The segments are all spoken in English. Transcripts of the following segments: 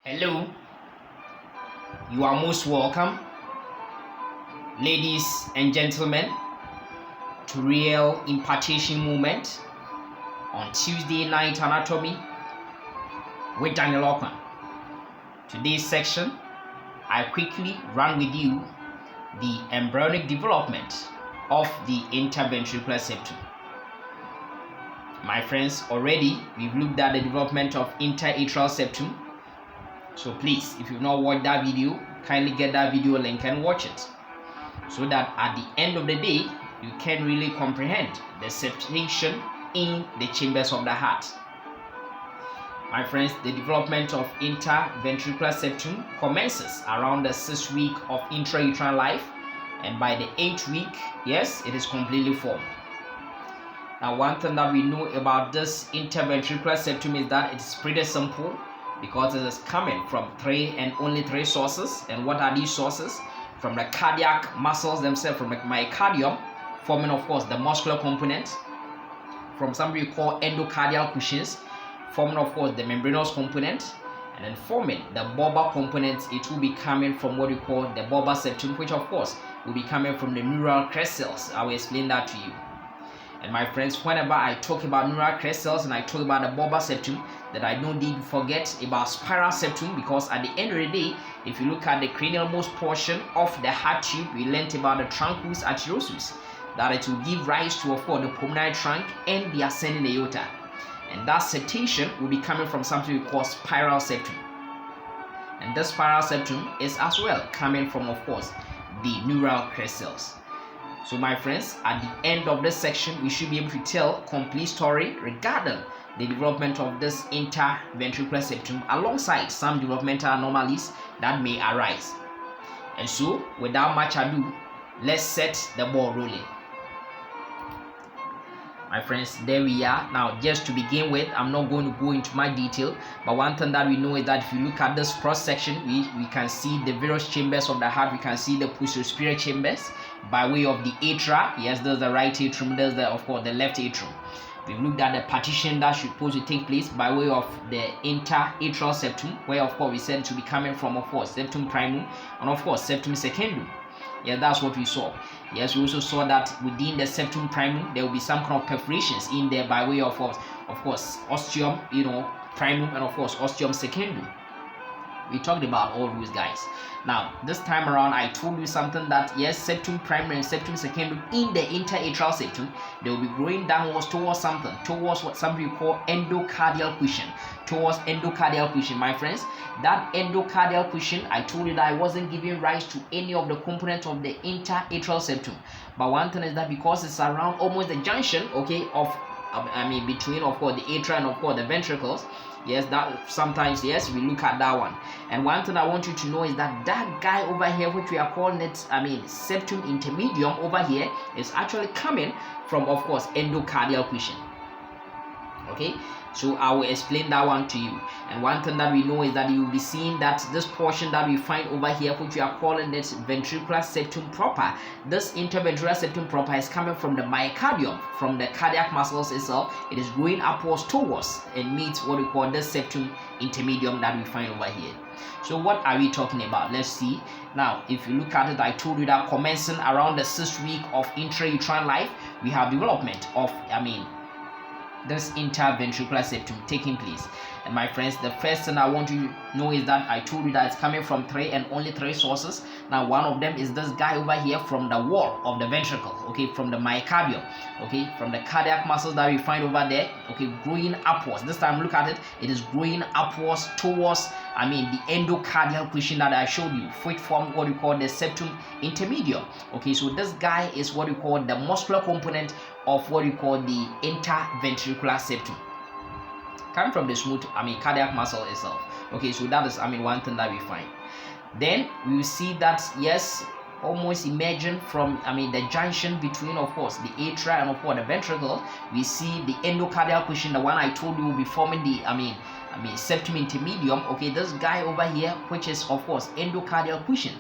Hello, you are most welcome, ladies and gentlemen, to Real Impartation Movement on Tuesday Night Anatomy with Daniel Okman. Today's section, I quickly run with you the embryonic development of the interventricular septum. My friends, already we've looked at the development of interatrial septum. So please, if you've not watched that video, kindly get that video link and watch it, so that at the end of the day, you can really comprehend the septation in the chambers of the heart. My friends, the development of interventricular septum commences around the 6th week of intrauterine life, and by the 8th week, yes, it is completely formed. Now, one thing that we know about this interventricular septum is that it's pretty simple, because it is coming from only three sources. And what are these sources? From the cardiac muscles themselves, from the myocardium, forming of course the muscular component, from something we call endocardial cushions, forming of course the membranous component, and then forming the bulbar component. It will be coming from what we call the bulbar septum, which of course will be coming from the neural crest cells. I will explain that to you. And my friends, whenever I talk about neural crest cells and I talk about the bulbar septum, that I don't need to forget about spiral septum, because at the end of the day, if you look at the cranial-most portion of the heart tube, we learned about the truncus arteriosus, that it will give rise to, of course, the pulmonary trunk and the ascending aorta. And that septation will be coming from something we call spiral septum. And this spiral septum is as well coming from, of course, the neural crest cells. So my friends, at the end of this section, we should be able to tell complete story regarding the development of this interventricular septum, alongside some developmental anomalies that may arise. And so, without much ado, let's set the ball rolling. My friends, there we are. Now, just to begin with, I'm not going to go into my detail, but one thing that we know is that if you look at this cross section, we can see the various chambers of the heart. We can see the posterior superior chambers by way of the atria. Yes, there's the right atrium, there's the, of course, the left atrium. We've looked at the partition that should supposed to take place by way of the interatrial septum, where of course we said to be coming from, of course, septum primum and of course septum secundum. Yeah, that's what we saw. Yes, we also saw that within the septum primum there will be some kind of perforations in there by way of course, ostium, primum, and of course ostium secundum. We talked about all those guys. Now, this time around, I told you something that yes, septum primum and septum secundum in the interatrial septum, they will be growing downwards towards something, towards what some people call endocardial cushion, towards endocardial cushion. My friends, that endocardial cushion, I told you that I wasn't giving rise to any of the components of the interatrial septum. But one thing is that because it's around almost the junction, okay, of between of course the atria and of course the ventricles, yes, that sometimes, yes, we look at that one. And one thing I want you to know is that that guy over here, which we are calling it, septum intermedium over here, is actually coming from, of course, endocardial cushion. Okay, so I will explain that one to you. And one thing that we know is that you will be seeing that this portion that we find over here, which we are calling it ventricular septum proper, this interventricular septum proper is coming from the myocardium, from the cardiac muscles itself. It is going upwards towards and meets what we call the septum intermedium that we find over here. So what are we talking about? Let's see. Now, if you look at it, I told you that commencing around the 6th week of intrauterine life, we have development of, this interventricular septum taking place. And my friends, the first thing I want you to know is that I told you that it's coming from only three sources. Now, one of them is this guy over here from the wall of the ventricle, okay, from the myocardium, okay, from the cardiac muscles that we find over there, okay, growing upwards. This time, look at it, it is growing upwards towards, the endocardial cushion that I showed you, which form what we call the septum intermedium. Okay, so this guy is what we call the muscular component of what we call the interventricular septum, coming from the smooth, cardiac muscle itself. Okay, so that is, one thing that we find. Then we will see that, yes, almost emerging from, the junction between, of course, the atria and, of course, the ventricle, we see the endocardial cushion, the one I told you will be forming the, septum intermedium. Okay, this guy over here, which is, of course, endocardial cushion.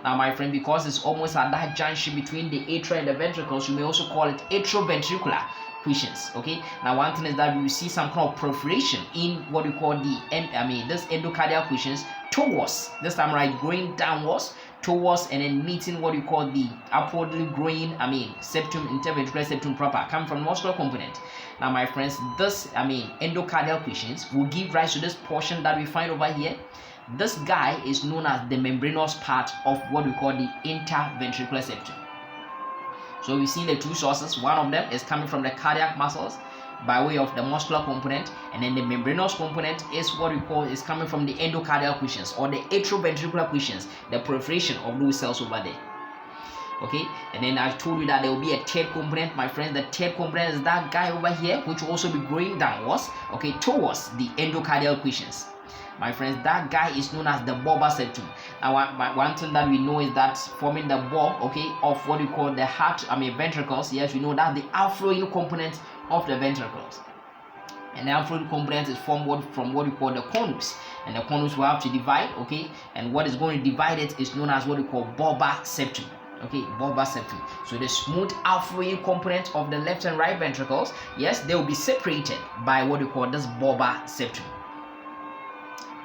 Now, my friend, because it's almost at that junction between the atria and the ventricles, you may also call it atrioventricular, cushions. Okay, now one thing is that we will see some kind of perforation in what we call the this endocardial cushions towards, this time right, going downwards towards and then meeting what we call the upwardly growing septum, interventricular septum proper, coming from the muscular component. Now my friends, this endocardial cushions will give rise to this portion that we find over here. This guy is known as the membranous part of what we call the interventricular septum. So we've seen the two sources. One of them is coming from the cardiac muscles by way of the muscular component, and then the membranous component is what we call is coming from the endocardial cushions or the atrioventricular cushions, the perforation of those cells over there. Okay, and then I told you that there will be a third component, my friends. The third component is that guy over here, which will also be growing downwards, okay, towards the endocardial cushions. My friends, that guy is known as the bulbar septum. Now, one thing that we know is that forming the bulb, okay, of what we call the heart, ventricles. Yes, we know that the outflowing component of the ventricles, and the outflowing component is formed from what we call the conus, and the conus will have to divide, okay, and what is going to divide it is known as what we call bulbar septum. Okay, bulbar septum. So the smooth outflowing component of the left and right ventricles, yes, they will be separated by what we call this bulbar septum.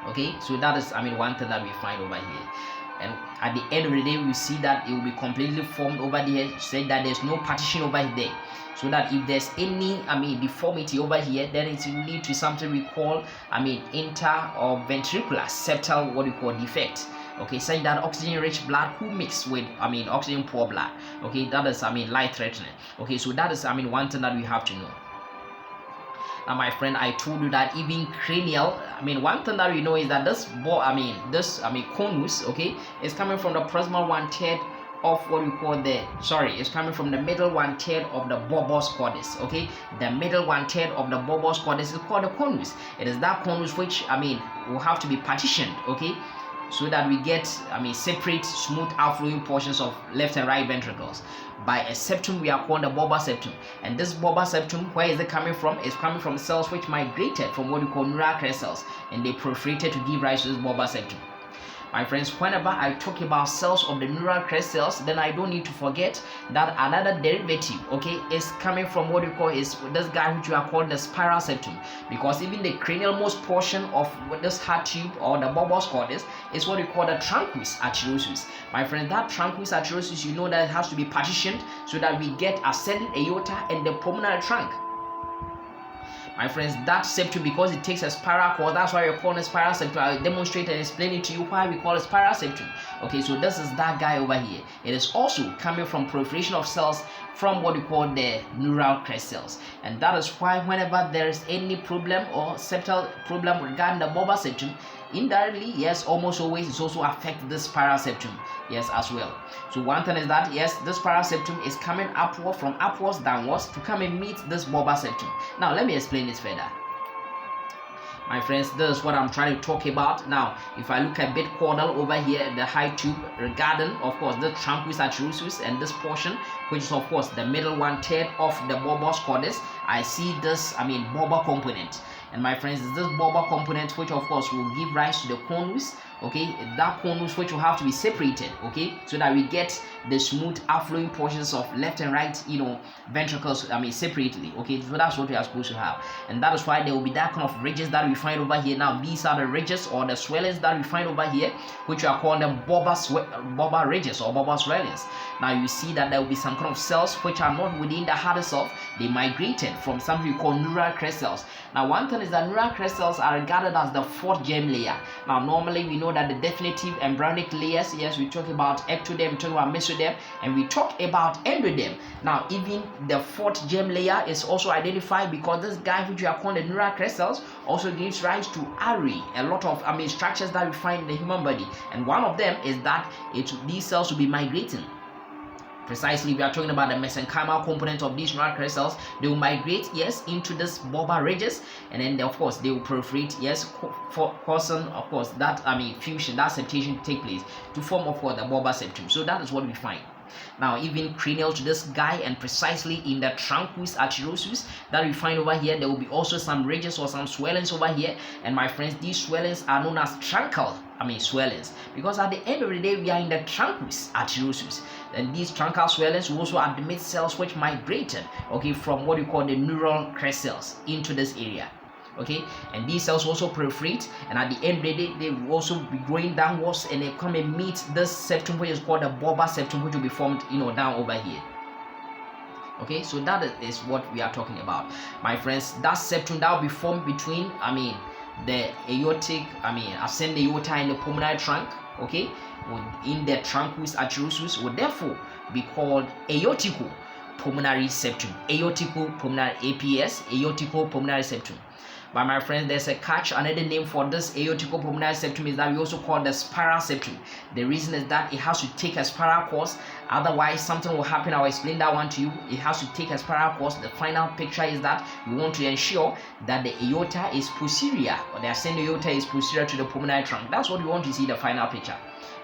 Okay, so that is one thing that we find over here, and at the end of the day we see that it will be completely formed over there. Say that there's no partition over there, so that if there's any deformity over here, then it will lead to something we call inter or ventricular septal what we call defect. Okay, saying that oxygen rich blood who mix with oxygen poor blood, okay, that is life threatening. Okay, so that is one thing that we have to know. Now my friend, I told you that even cranial, one thing that we know is that this conus, okay, is coming from the proximal 1/3 of what we call it's coming from the middle 1/3 of the bulbous cordis. Okay, the middle 1/3 of the bulbous cordis is called the conus. It is that conus which will have to be partitioned, okay, so that we get separate smooth outflowing portions of left and right ventricles by a septum we are called the bulbar septum. And this bulbar septum, where is it coming from? It's coming from cells which migrated from what we call neural crest cells, and they proliferated to give rise to this bulbar septum. My friends, whenever I talk about cells of the neural crest cells, then I don't need to forget that another derivative, okay, is coming from what we call is this guy which we are called the spiral septum, because even the cranialmost portion of this heart tube or the bulbous cordis is what we call the truncus arteriosus. My friend, that truncus arteriosus, you know that it has to be partitioned so that we get ascending aorta and the pulmonary trunk. My friends, that septum, because it takes a spiral course, that's why we call it spiral septum. I'll demonstrate and explain it to you why we call it spiral septum. Okay, so this is that guy over here. It is also coming from proliferation of cells from what we call the neural crest cells, and that is why whenever there is any problem or septal problem regarding the bulbar septum, indirectly, yes, almost always it's also affect this spiral septum, yes, as well. So one thing is that yes, this spiral septum is coming upward from upwards downwards to come and meet this bulbar septum. Now let me explain this further. My friends, this is what I'm trying to talk about. Now, if I look a bit caudal over here, the high tube regarding, of course, the truncus arteriosus and this portion, which is, of course, the middle 1/3 of the bulbous cordis, I see this, bulbar component. And my friends, is this bulbar component which, of course, will give rise to the conus, okay, that conus which will have to be separated, okay, so that we get the smooth outflowing portions of left and right, ventricles, separately, okay, so that's what we are supposed to have. And that is why there will be that kind of ridges that we find over here. Now, these are the ridges or the swellings that we find over here, which are called the bulbar ridges or bulbar swellings. Now, you see that there will be some kind of cells which are not within the heart itself. They migrated from something we call neural crest cells. Now, one thing is that neural crest cells are regarded as the fourth germ layer. Now, normally we know that the definitive embryonic layers, yes, we talk about ectoderm, we talk about mesoderm, and we talk about endoderm. Now, even the fourth germ layer is also identified because this guy which we are calling the neural crest cells also gives rise to a lot of structures that we find in the human body, and one of them is that these cells will be migrating. Precisely, we are talking about the mesenchymal component of these neural crest cells. They will migrate, yes, into this bulbar ridges, and then of course they will proliferate, yes, causing, of course, that fusion, that septation to take place to form, of course, the bulbar septum. So that is what we find. Now, even cranial to this guy, and precisely in the truncus arteriosus that we find over here, there will be also some ridges or some swellings over here. And my friends, these swellings are known as truncal swellings, because at the end of the day we are in the truncus arteriosus, and these truncal swellings will also admit cells which migrated, okay, from what you call the neural crest cells into this area. Okay, and these cells also proliferate, and at the end of the day they will also be growing downwards, and they come and meet this septum which is called the bulbar septum, which will be formed, down over here. Okay, so that is what we are talking about, my friends. That septum that will be formed between the aortic ascending aorta and the pulmonary trunk, okay, in the truncus arteriosus, would therefore be called aortico pulmonary septum. Aortico pulmonary, APS, aortico pulmonary septum. But my friends, there's a catch. Another name for this aortico pulmonary septum is that we also call the spiral septum. The reason is that it has to take a spiral course, otherwise something will happen. I'll explain that one to you. It has to take a spiral course. The final picture is that we want to ensure that the aorta is posterior, or the ascending aorta is posterior to the pulmonary trunk. That's what we want to see, the final picture.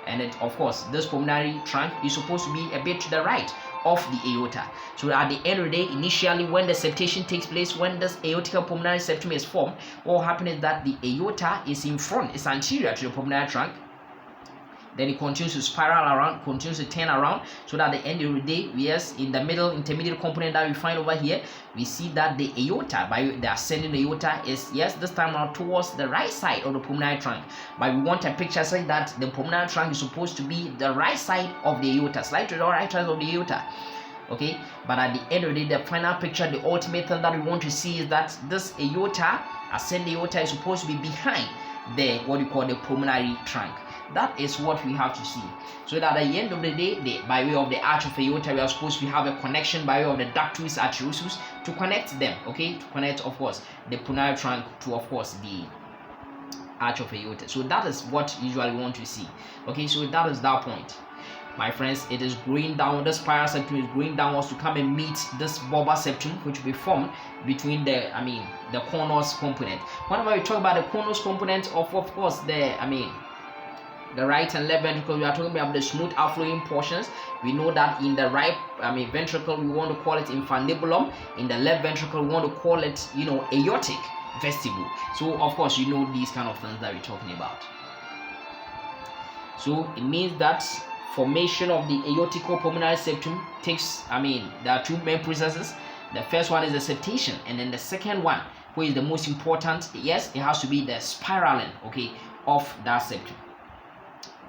And it, of course, this pulmonary trunk is supposed to be a bit to the right of the aorta. So at the end of the day, initially when the septation takes place, when this aortic pulmonary septum is formed, what will happen is that the aorta is in front, it's anterior to the pulmonary trunk. Then it continues to spiral around, continues to turn around, so that at the end of the day, yes, in the middle intermediate component that we find over here, we see that the aorta, by the ascending aorta, is, yes, this time around towards the right side of the pulmonary trunk. But we want a picture saying that the pulmonary trunk is supposed to be the right side of the aorta, slightly to the right side of the aorta. Okay, but at the end of the day, the final picture, the ultimate thing that we want to see is that this aorta, ascending aorta, is supposed to be behind the what you call the pulmonary trunk. That is what we have to see. So that at the end of the day, by way of the arch of aorta, we are supposed to have a connection by way of the ductus arteriosus to connect them. Okay, to connect, of course, the pulmonary trunk to, of course, the arch of aorta. So that is what usually we want to see. Okay, so that is that point. My friends, it is growing down, the spiral septum is growing downwards to come and meet this bulbar septum, which will be formed between the conus component. Whenever we talk about the conus component of course, the right and left ventricle, we are talking about the smooth outflowing portions. We know that in the right ventricle, we want to call it infundibulum. In the left ventricle, we want to call it, aortic vestibule. So, of course, you know these kind of things that we're talking about. So, it means that formation of the aorticopulmonary septum takes, there are two main processes. The first one is the septation, and then the second one, which is the most important, yes, it has to be the spiraling, okay, of that septum.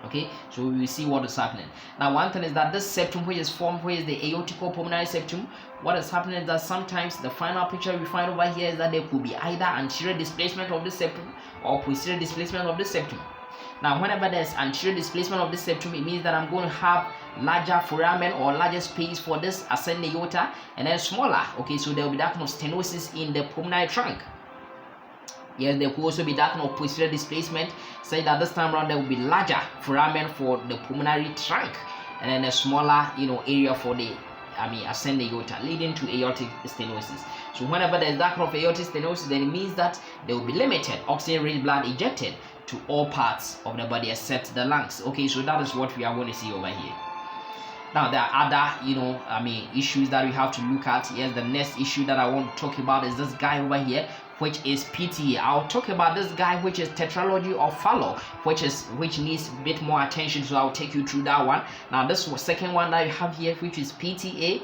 Okay, so we will see what is happening. Now, one thing is that this septum which is formed, which is the aorticopulmonary septum, what is happening is that sometimes the final picture we find over here is that there could be either anterior displacement of the septum or posterior displacement of the septum. Now, whenever there's anterior displacement of the septum, it means that I'm going to have larger foramen or larger space for this ascending aorta, and then smaller. Okay, so there will be that kind of stenosis in the pulmonary trunk. Yes, there could also be that kind of posterior displacement, say that this time around there will be larger foramen for the pulmonary trunk, and then a smaller, area for the ascending aorta, leading to aortic stenosis. So whenever there is that kind of aortic stenosis, then it means that there will be limited oxygen-rich blood ejected to all parts of the body except the lungs. Okay, so that is what we are going to see over here. Now, there are other, issues that we have to look at. Yes, the next issue that I want to talk about is this guy over here, which is PTA. I'll talk about this guy, which is tetralogy of Fallot, which needs a bit more attention, so I'll take you through that one. Now, this second one that you have here, which is PTA,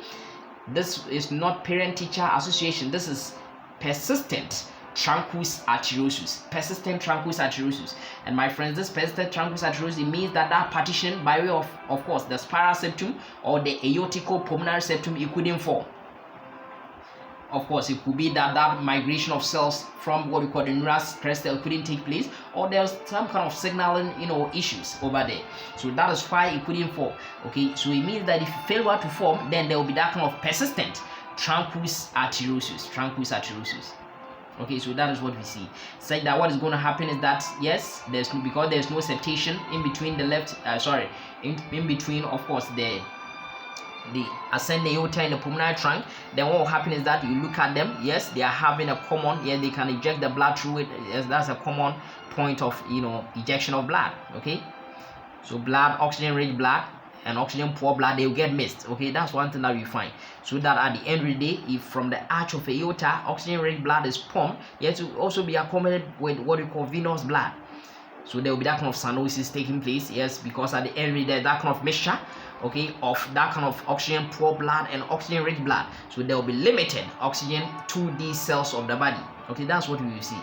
this is not parent-teacher association. This is persistent truncus arteriosus, persistent truncus arteriosus. And my friends, this persistent truncus arteriosus, it means that partition by way of course, the spiral septum or the aorticopulmonary septum, it couldn't form. Of course, it could be that migration of cells from what we call the neural crest cell couldn't take place, or there's some kind of signaling, issues over there. So that is why it couldn't form. Okay, so it means that if it failed to form, then there will be that kind of persistent truncus arteriosus, Okay, so that is what we see. Say that what is going to happen is that, yes, because there's no septation in between the in between, of course, the ascending aorta and the pulmonary trunk, then what will happen is that you look at them, yes, they are having a common, yes, they can eject the blood through it, yes, that's a common point of, ejection of blood. Okay, so blood, oxygen rich blood, and oxygen poor blood, they will get mixed. Okay, that's one thing that we find. So that at the end of the day, if from the arch of aorta oxygen rich blood is pumped, it will also be accommodated with what we call venous blood. So there will be that kind of cyanosis taking place, yes, because at the end of the day, that kind of mixture, okay, of that kind of oxygen poor blood and oxygen rich blood. So there will be limited oxygen to these cells of the body. Okay, that's what we will see.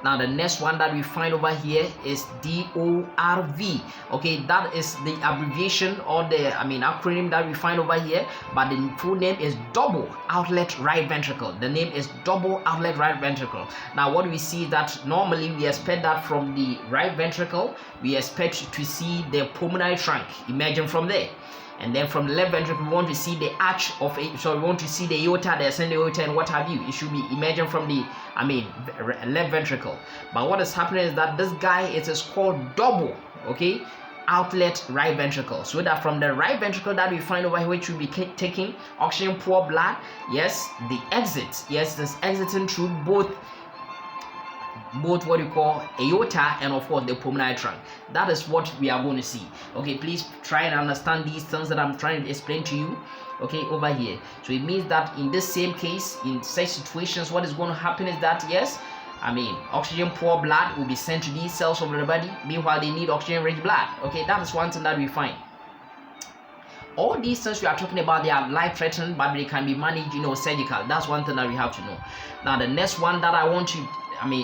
Now the next one that we find over here is DORV. Okay, that is the abbreviation or the acronym that we find over here, but the full name is double outlet right ventricle. The name is double outlet right ventricle. Now what we see is that normally we expect that from the right ventricle, we expect to see the pulmonary trunk emerging from there. And then from the left ventricle, we want to see the arch of it. So we want to see the aorta, the ascending aorta, and what have you. It should be emerging from the, left ventricle. But what is happening is that this guy, it is called double, okay, outlet right ventricle. So that from the right ventricle that we find over here, which will be taking oxygen poor blood, yes, the exit, yes, this exiting through both what you call aorta and of course the pulmonary trunk. That is what we are going to see. Okay, please try and understand these things that I'm trying to explain to you, okay, over here. So it means that in this same case, in such situations, what is going to happen is that, yes, oxygen poor blood will be sent to these cells of the body. Meanwhile, they need oxygen rich blood. Okay, that is one thing that we find. All these things we are talking about, they are life-threatening, but they can be managed, surgical. That's one thing that we have to know. Now, the next one that I want to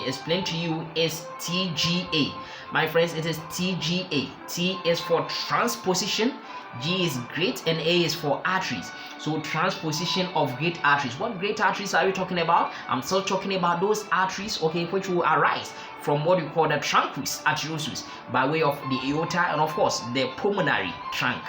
explain to you is TGA. My friends, it is TGA. T is for transposition, G is great, and A is for arteries. So transposition of great arteries. What great arteries are we talking about? I'm still talking about those arteries, okay, which will arise from what we call the truncus arteriosus by way of the aorta and of course the pulmonary trunk.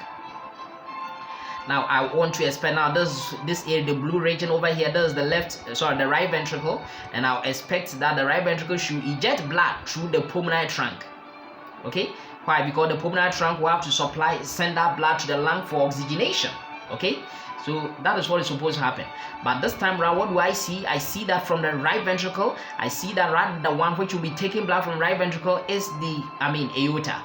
Now I want to expand now this area, the blue region over here, this is the right ventricle, and I'll expect that the right ventricle should eject blood through the pulmonary trunk. Okay, why? Because the pulmonary trunk will have to send that blood to the lung for oxygenation. Okay, so that is what is supposed to happen. But this time around, what do I see? I see that from the right ventricle, I see that the one which will be taking blood from the right ventricle is the aorta.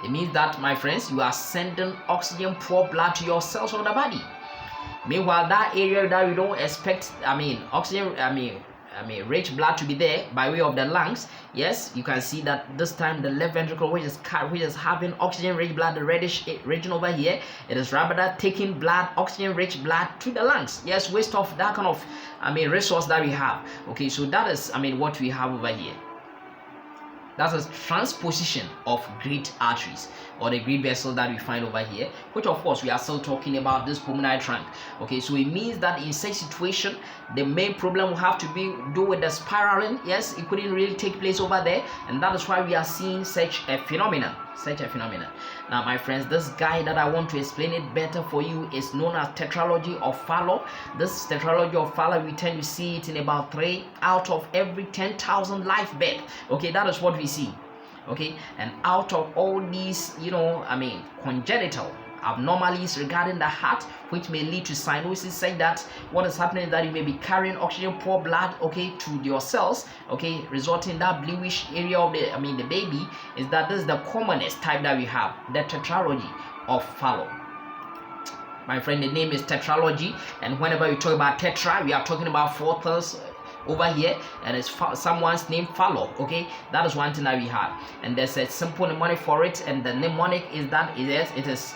It means that, my friends, you are sending oxygen poor blood to your cells of the body. Meanwhile, that area that we don't expect, rich blood to be there by way of the lungs, yes, you can see that this time the left ventricle, which is having oxygen rich blood, the reddish region over here, it is rather taking blood, oxygen rich blood to the lungs. Yes, waste of that kind of resource that we have. Okay, so that is what we have over here. That's a transposition of great arteries or the great vessel that we find over here, which of course we are still talking about this pulmonary trunk. Okay, so it means that in such situation, the main problem will have to do with the spiraling. Yes, it couldn't really take place over there, and that is why we are seeing such a phenomenon. Now, my friends, this guy that I want to explain it better for you is known as tetralogy of Fallot. This tetralogy of Fallot, we tend to see it in about 3 out of every 10,000 live births. Okay, that is what we see. Okay, and out of all these, congenital abnormalities regarding the heart, which may lead to cyanosis, say that what is happening is that you may be carrying oxygen poor blood, okay, to your cells, okay, resulting in that bluish area of the baby. Is that this is the commonest type that we have, the tetralogy of Fallot. My friend, the name is tetralogy, and whenever we talk about tetra, we are talking about 4 things over here, and it's someone's name Fallot. Okay, that is one thing that we have, and there's a simple mnemonic for it, and the mnemonic is that it is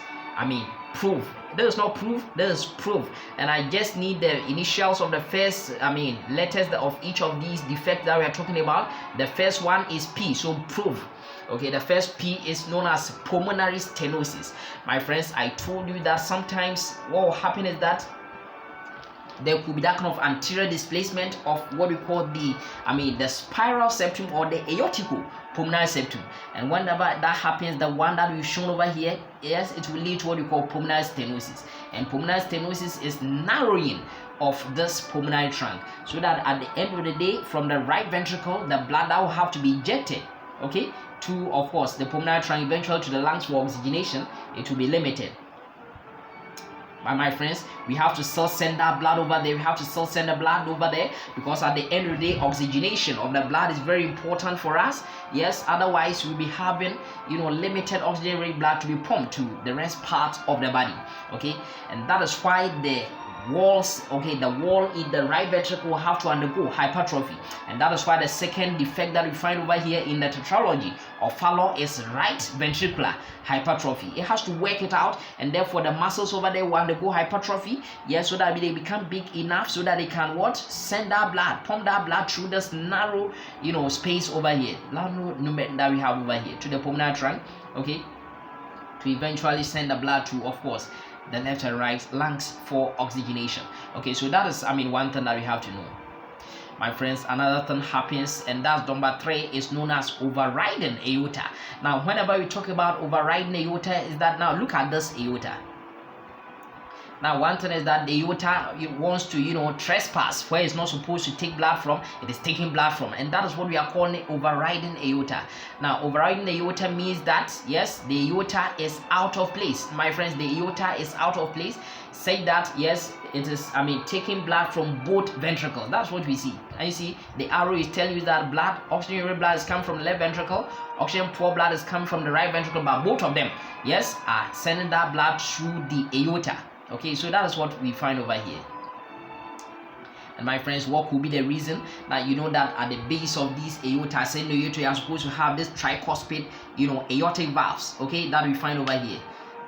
proof. There is no proof, there is proof, and I just need the initials of the first letters of each of these defects that we are talking about. The first one is P, so proof. Okay, the first P is known as pulmonary stenosis. My friends, I told you that sometimes what will happen is that there could be that kind of anterior displacement of what we call the spiral septum or the aortical pulmonary septum, and whenever that happens, the one that we've shown over here, yes, it will lead to what we call pulmonary stenosis, and pulmonary stenosis is narrowing of this pulmonary trunk, so that at the end of the day, from the right ventricle, the blood that will have to be ejected, okay, to of course the pulmonary trunk, eventually to the lungs for oxygenation, it will be limited. My friends, we have to still send that blood over there. We have to still send the blood over there, because at the end of the day, oxygenation of the blood is very important for us. Yes, otherwise we'll be having, limited oxygen-rich blood to be pumped to the rest part of the body. Okay, and that is why the walls, the wall in the right ventricle will have to undergo hypertrophy, and that is why the second defect that we find over here in the tetralogy of Fallot is right ventricular hypertrophy. It has to work it out, and therefore the muscles over there will undergo hypertrophy, yes, so that they become big enough so that they can send that blood, pump that blood through this narrow space over here, narrow that we have over here to the pulmonary trunk, okay, to eventually send the blood to, of course, the left and right lungs for oxygenation. Okay, so that is one thing that we have to know. My friends, another thing happens, and that's number 3, is known as overriding aorta. Now whenever we talk about overriding aorta, is that, now look at this aorta. Now one thing is that the aorta, it wants to trespass where it's not supposed to take blood from, it is taking blood from, and that is what we are calling overriding aorta. Now overriding the aorta means that, yes, the aorta is out of place. My friends, the aorta is out of place. Say that, yes, it is taking blood from both ventricles. That's what we see. And you see the arrow is telling you that oxygen-rich blood is coming from the left ventricle, oxygen-poor blood is coming from the right ventricle, but both of them, yes, are sending that blood through the aorta. Okay, so that is what we find over here. And my friends, what could be the reason? That that at the base of these aorta, you are supposed to have this tricuspid, aortic valves, okay, that we find over here.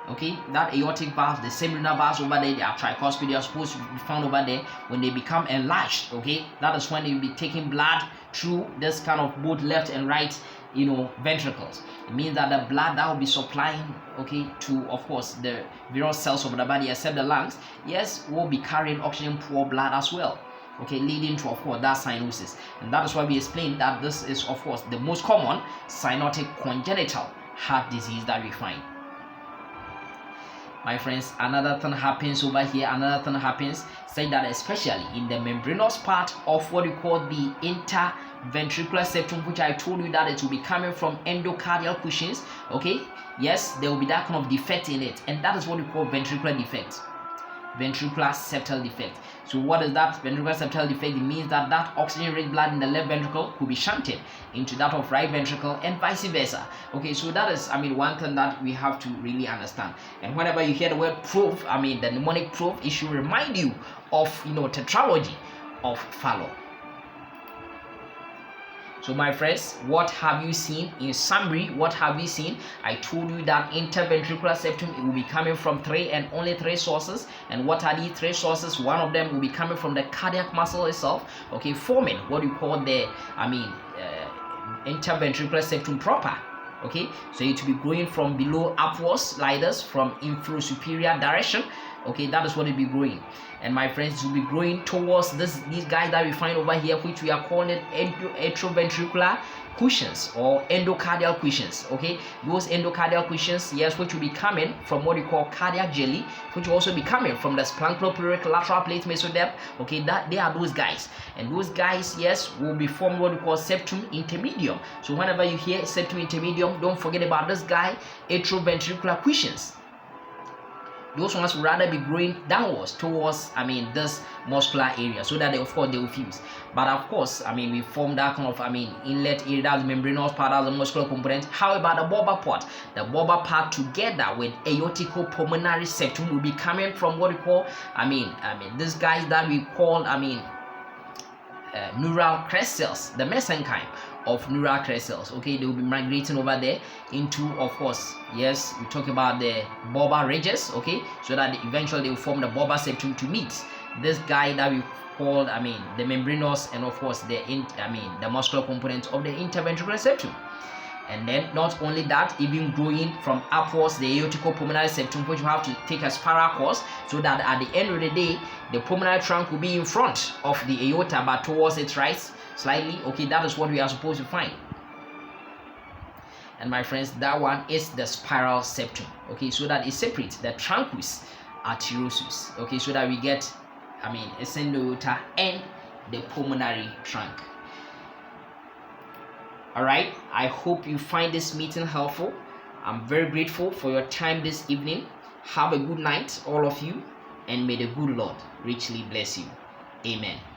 Okay, that aortic valve, the seminal valves over there, they are tricuspid, they are supposed to be found over there. When they become enlarged, okay, that is when they will be taking blood through this kind of both left and right ventricles. It means that the blood that will be supplying, okay, to, of course, the various cells of the body except the lungs, yes, will be carrying oxygen poor blood as well, okay, leading to, of course, that cyanosis. And that is why we explained that this is, of course, the most common cyanotic congenital heart disease that we find. My friends, another thing happens over here, saying that especially in the membranous part of what we call the interventricular septum, which I told you that it will be coming from endocardial cushions, okay, yes, there will be that kind of defect in it, and that is what we call ventricular defect, ventricular septal defect. So what is that ventricular septal defect? It means that oxygen-rich blood in the left ventricle could be shunted into that of right ventricle and vice versa. Okay, so that is one thing that we have to really understand. And whenever you hear the word proof, the mnemonic proof, it should remind you of tetralogy of Fallot. So my friends, what have you seen? In summary, what have you seen? I told you that interventricular septum, it will be coming from 3 and only 3 sources. And what are these 3 sources? One of them will be coming from the cardiac muscle itself, okay, forming what we call the interventricular septum proper. Okay, so it will be growing from below upwards like this, from infrasuperior direction. Okay, that is what it will be growing. And my friends, it will be growing towards these guys that we find over here, which we are calling atrioventricular cushions or endocardial cushions. Okay, those endocardial cushions, yes, which will be coming from what we call cardiac jelly, which will also be coming from the splanchnopelvic lateral plate mesodepth. Okay, that they are those guys, and those guys, yes, will be formed what we call septum intermedium. So whenever you hear septum intermedium, don't forget about this guy, atrioventricular cushions. Those ones will rather be growing downwards towards this muscular area, so that they, of course, they will fuse. But of course, we form that kind of inlet area, that's the membranous part, that's the muscular component. However, the bulbar part together with aorticopulmonary septum will be coming from what we call these guys that we call neural crest cells, the mesenchyme of neural crest cells. Okay, they will be migrating over there into, of course, yes, we talk about the bulbar ridges, okay, so that eventually they will form the bulbar septum to meet this guy that we call the membranous, and of course the muscular component of the interventricular septum. And then not only that, even growing from upwards, the aorticopulmonary septum, which you have to take a spiral course, so that at the end of the day, the pulmonary trunk will be in front of the aorta, but towards its right slightly. Okay, that is what we are supposed to find. And my friends, that one is the spiral septum. Okay, so that it separates the truncus arteriosus. Okay, so that we get ascending aorta and the pulmonary trunk. Alright, I hope you find this meeting helpful. I'm very grateful for your time this evening. Have a good night, all of you. and may the good Lord richly bless you. Amen.